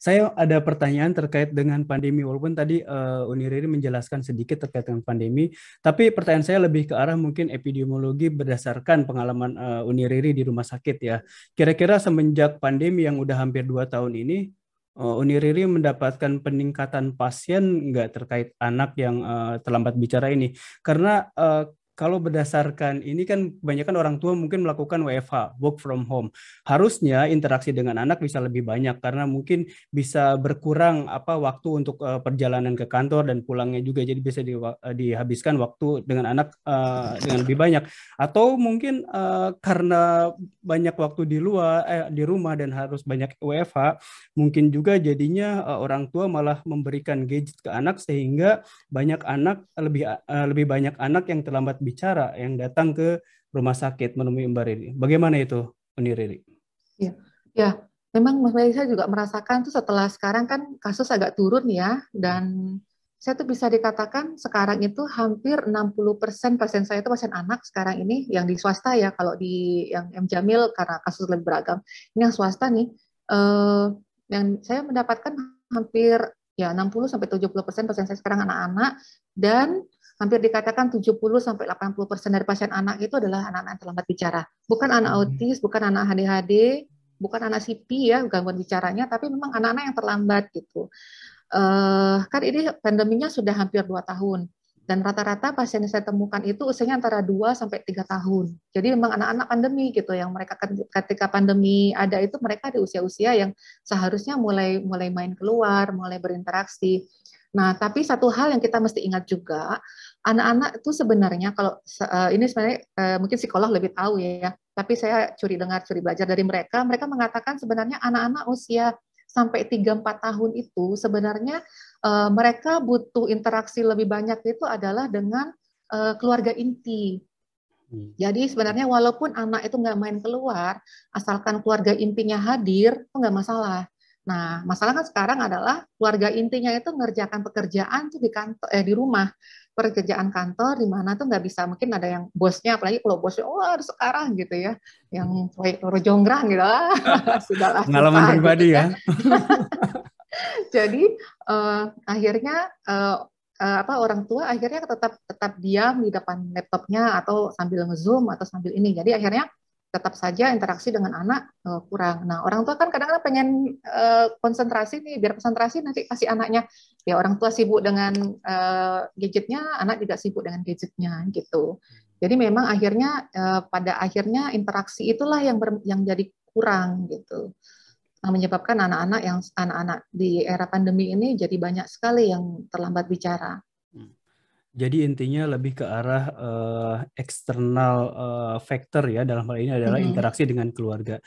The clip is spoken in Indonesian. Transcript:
Saya ada pertanyaan terkait dengan pandemi, walaupun tadi Uni Riri menjelaskan sedikit terkait dengan pandemi, tapi pertanyaan saya lebih ke arah mungkin epidemiologi berdasarkan pengalaman Uni Riri di rumah sakit ya. Kira-kira semenjak pandemi yang udah hampir 2 tahun ini, Uni Riri mendapatkan peningkatan pasien nggak terkait anak yang terlambat bicara ini? Karena kalau berdasarkan ini kan kebanyakan orang tua mungkin melakukan WFH, work from home. Harusnya interaksi dengan anak bisa lebih banyak karena mungkin bisa berkurang apa waktu untuk perjalanan ke kantor dan pulangnya juga, jadi bisa dihabiskan waktu dengan anak dengan lebih banyak, atau mungkin karena banyak waktu di luar di rumah dan harus banyak WFH, mungkin juga jadinya orang tua malah memberikan gadget ke anak sehingga lebih banyak anak yang terlambat bicara yang datang ke rumah sakit menemui Mbak Riri. Bagaimana itu, Uni Riri? Ya, ya, memang Mas Bayu, saya juga merasakan tuh setelah sekarang kan kasus agak turun ya, dan saya tuh bisa dikatakan sekarang itu hampir 60% pasien saya itu pasien anak sekarang ini yang di swasta ya, kalau di yang M Jamil karena kasus lebih beragam. Ini yang swasta nih, eh, yang saya mendapatkan hampir ya 60 sampai 70% pasien saya sekarang anak-anak, dan hampir dikatakan 70 sampai 80% dari pasien anak itu adalah anak-anak yang terlambat bicara. Bukan anak autis, bukan anak ADHD, bukan anak CP ya, gangguan bicaranya, tapi memang anak-anak yang terlambat gitu. Kan ini pandeminya sudah hampir 2 tahun. Dan rata-rata pasien yang saya temukan itu usianya antara 2 sampai 3 tahun. Jadi memang anak-anak pandemi gitu, yang mereka ketika pandemi ada itu mereka di usia-usia yang seharusnya mulai mulai main keluar, mulai berinteraksi. Nah, tapi satu hal yang kita mesti ingat juga, anak-anak itu sebenarnya kalau ini sebenarnya mungkin psikolog lebih tahu ya, tapi saya curi dengar, curi belajar dari mereka, mereka mengatakan sebenarnya anak-anak usia sampai 3-4 tahun itu sebenarnya mereka butuh interaksi lebih banyak itu adalah dengan keluarga inti. Hmm. Jadi sebenarnya walaupun anak itu nggak main keluar, asalkan keluarga intinya hadir, itu nggak masalah. Nah, masalah kan sekarang adalah keluarga intinya itu ngerjakan pekerjaan tuh di kantor, di rumah, pekerjaan kantor di mana tuh nggak bisa, mungkin ada yang bosnya, apalagi kalau bosnya, wah sekarang gitu ya, yang proyek Loro Jonggrang gitu, sudahlah Pengalaman susah gitu pribadi ya. ya. Jadi akhirnya apa orang tua akhirnya tetap tetap diam di depan laptopnya atau sambil ngezoom atau sambil ini. Jadi akhirnya tetap saja interaksi dengan anak kurang. Nah, orang tua kan kadang-kadang pengen konsentrasi nih, biar konsentrasi nanti kasih anaknya. Ya orang tua sibuk dengan gadgetnya, anak juga sibuk dengan gadgetnya gitu. Jadi memang akhirnya pada akhirnya interaksi itulah yang jadi kurang gitu, menyebabkan anak-anak di era pandemi ini jadi banyak sekali yang terlambat bicara. Jadi intinya lebih ke arah eksternal factor ya, dalam hal ini adalah Mm-mm. interaksi dengan keluarga.